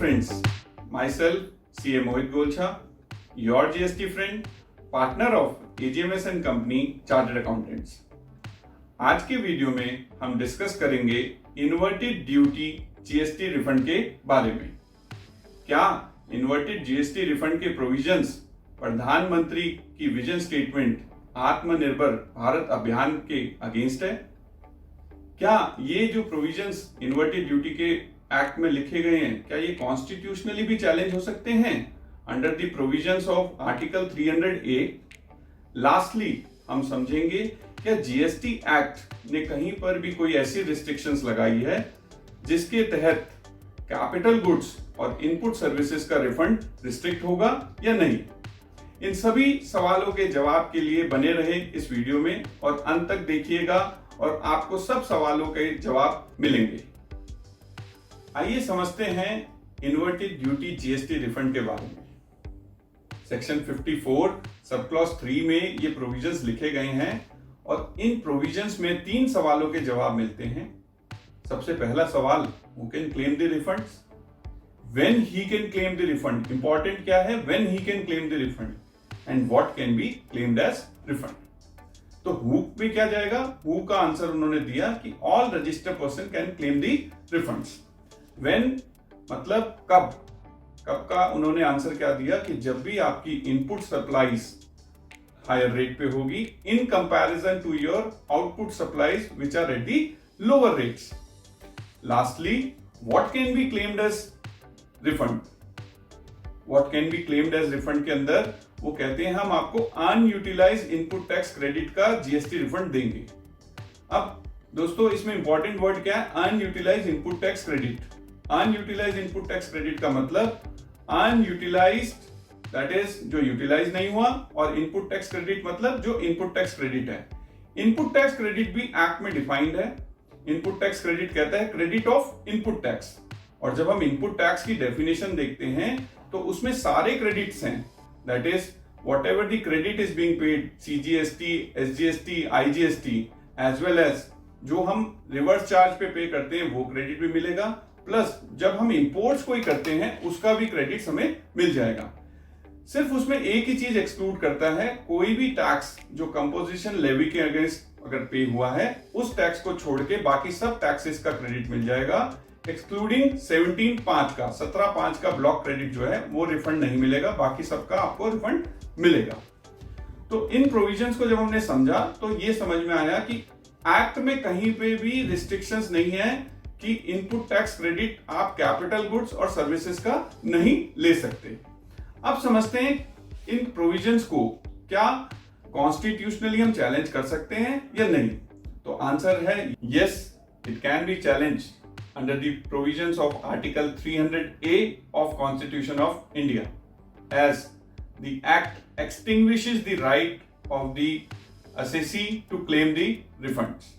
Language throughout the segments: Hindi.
friends, myself CA Mohit Golcha, your GST friend, partner of AGMS and Company Chartered Accountants. आज के वीडियो में हम डिस्कस करेंगे इन्वर्टेड ड्यूटी जीएसटी रिफंड के बारे में। क्या इन्वर्टेड जीएसटी रिफंड के प्रोविजंस प्रधानमंत्री की विजन स्टेटमेंट आत्मनिर्भर भारत अभियान के अगेंस्ट है? क्या ये जो प्रोविजंस इन्वर्टेड ड्यूटी के एक्ट में लिखे गए हैं, क्या ये कॉन्स्टिट्यूशनली भी चैलेंज हो सकते हैं under the provisions of article 300A? Lastly हम समझेंगे क्या जीएसटी एक्ट ने कहीं पर भी कोई ऐसी रिस्ट्रिक्शंस लगाई है जिसके तहत कैपिटल गुड्स और इनपुट सर्विसेज का रिफंड रिस्ट्रिक्ट होगा या नहीं। इन सभी सवालों के जवाब के लिए बने रहे इस वीडियो में और अंत तक देखिएगा और आपको सब सवालों के जवाब मिलेंगे। आइए समझते हैं इन्वर्टेड ड्यूटी जीएसटी रिफंड के बारे में। सेक्शन 54 सब क्लॉज 3 में ये प्रोविजंस लिखे गए हैं और इन प्रोविजंस में 3 सवालों के जवाब मिलते हैं। सबसे पहला सवाल, who can claim the refunds? When he can claim the refund. Important क्या है? When he can claim the refund and what can be claimed as refund. तो हु में क्या जाएगा? हु का आंसर उन्होंने दिया कि all registered person can claim the refunds. When मतलब कब का उन्होंने आंसर क्या दिया कि जब भी आपकी इनपुट सप्लाईज हायर रेट पे होगी in comparison to your output supplies which are at the lower rates. Lastly, what can be claimed as refund? What can be claimed as refund के अंदर वो कहते हैं हम आपको अनयूटिलाइज्ड इनपुट टैक्स क्रेडिट का जीएसटी रिफंड देंगे। अब दोस्तों इसमें इंपॉर्टेंट वर्ड क्या है? Unutilised input tax credit. Unutilised input tax credit का मतलब अनयूटिलाइज्ड दैट इज जो यूटिलाइज नहीं हुआ, और इनपुट टैक्स क्रेडिट मतलब जो इनपुट टैक्स क्रेडिट है। इनपुट टैक्स क्रेडिट भी एक्ट में डिफाइंड है। इनपुट टैक्स क्रेडिट कहता है क्रेडिट ऑफ इनपुट टैक्स, और जब हम इनपुट टैक्स की डेफिनेशन देखते हैं तो उसमें सारे क्रेडिट्स हैं, that is whatever the credit is being paid, CGST, SGST, IGST, as well as जो हम रिवर्स चार्ज पे करते हैं वो क्रेडिट भी मिलेगा, प्लस जब हम इंपोर्ट्स कोई करते हैं उसका भी क्रेडिट हमें मिल जाएगा। सिर्फ उसमें एक ही चीज एक्सक्लूड करता है, कोई भी टैक्स जो कंपोजिशन लेवी के अगेंस्ट अगर पे हुआ है उस टैक्स को छोड़ के बाकी सब टैक्सेस का क्रेडिट मिल जाएगा, एक्सक्लूडिंग 17(5) का 17(5) का ब्लॉक क्रेडिट जो है वो रिफंड नहीं मिलेगा, बाकी सबका आपको रिफंड मिलेगा। तो इन प्रोविजंस को जब हमने समझा तो ये समझ में आया कि एक्ट में कहीं पे भी रिस्ट्रिक्शंस नहीं है कि इनपुट टैक्स क्रेडिट आप कैपिटल गुड्स और सर्विसेज का नहीं ले सकते। अब समझते हैं इन प्रोविजंस को क्या कॉन्स्टिट्यूशनली हम चैलेंज कर सकते हैं या नहीं। तो आंसर है yes, it can be challenge under the provisions of article 300A of constitution of India, as the act extinguishes the right of the assessee to claim the refunds.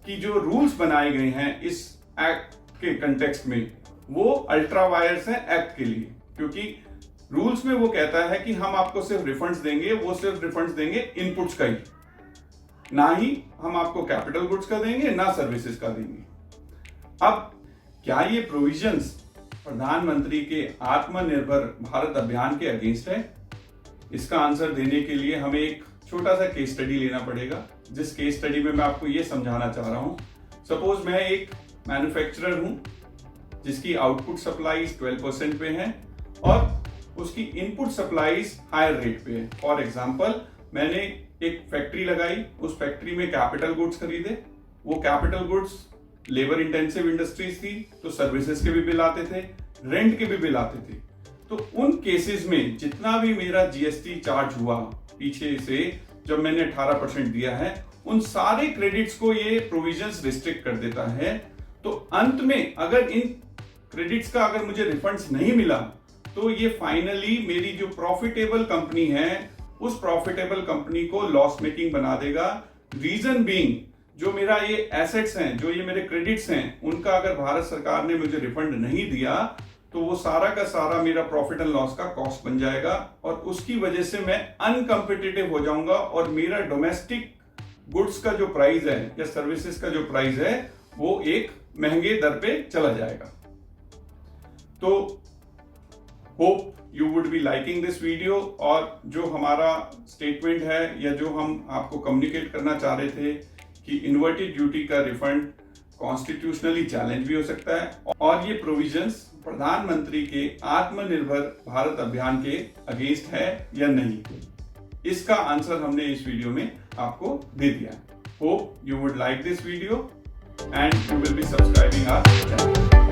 की जो रूल्स बनाए गए हैं इस एक्ट के कंटेक्स्ट में वो अल्ट्रा वायर्स है एक्ट के लिए, क्योंकि रूल्स में वो कहता है कि हम आपको सिर्फ रिफंड्स देंगे, वो सिर्फ रिफंड्स देंगे इनपुट्स का ही, ना ही हम आपको कैपिटल गुड्स का देंगे ना सर्विसेज का देंगे। अब क्या ये प्रोविजंस प्रधानमंत्री के आत्मनिर्भर भारत अभियान के अगेंस्ट है? इसका आंसर देने के लिए हमें एक छोटा सा केस स्टडी लेना पड़ेगा, जिस केस स्टडी में मैं आपको ये समझाना चाह रहा हूं। सपोज मैं एक मैन्युफैक्चरर हूं जिसकी आउटपुट सप्लाईज 12% पे है और उसकी इनपुट सप्लाईज हायर रेट पे है। फॉर एग्जांपल, मैंने एक फैक्ट्री लगाई, उस फैक्ट्री में कैपिटल गुड्स खरीदे, वो capital goods labour intensive industries थी तो सर्विसेज के भी बिल आते थे, रेंट के भी बिल आते थे। तो उन केसेस में जितना भी मेरा जीएसटी चार्ज हुआ पीछे से जब मैंने 18% दिया है, उन सारे क्रेडिट्स को ये प्रोविजंस रिस्ट्रिक्ट कर देता है। तो अंत में अगर इन क्रेडिट्स का अगर मुझे रिफंड्स नहीं मिला तो ये फाइनली मेरी जो प्रॉफिटेबल कंपनी है उस प्रॉफिटेबल कंपनी को लॉस मेकिंग बना देगा। रीजन बीइंग जो मेरा ये एसेट्स हैं, जो ये मेरे क्रेडिट्स हैं, उनका अगर भारत सरकार ने मुझे रिफंड नहीं दिया तो वो सारा का सारा मेरा प्रॉफिट एंड लॉस का कॉस्ट बन जाएगा और उसकी वजह से मैं अनकंपिटिटिव हो जाऊंगा और मेरा डोमेस्टिक गुड्स का जो प्राइस है या सर्विसेज का जो प्राइस है वो एक महंगे दर पे चला जाएगा। तो hope you would be liking this video. और जो हमारा स्टेटमेंट है या जो हम आपको कम्युनिकेट करना चाह रहे थे कि इन्वर्टेड ड्यूटी का रिफंड कॉन्स्टिट्यूशनली चैलेंज भी हो सकता है और ये प्रोविजंस प्रधानमंत्री के आत्मनिर्भर भारत अभियान के अगेंस्ट है या नहीं, इसका आंसर हमने इस वीडियो में आपको दे दिया। Hope you would like this video and you will be subscribing our channel.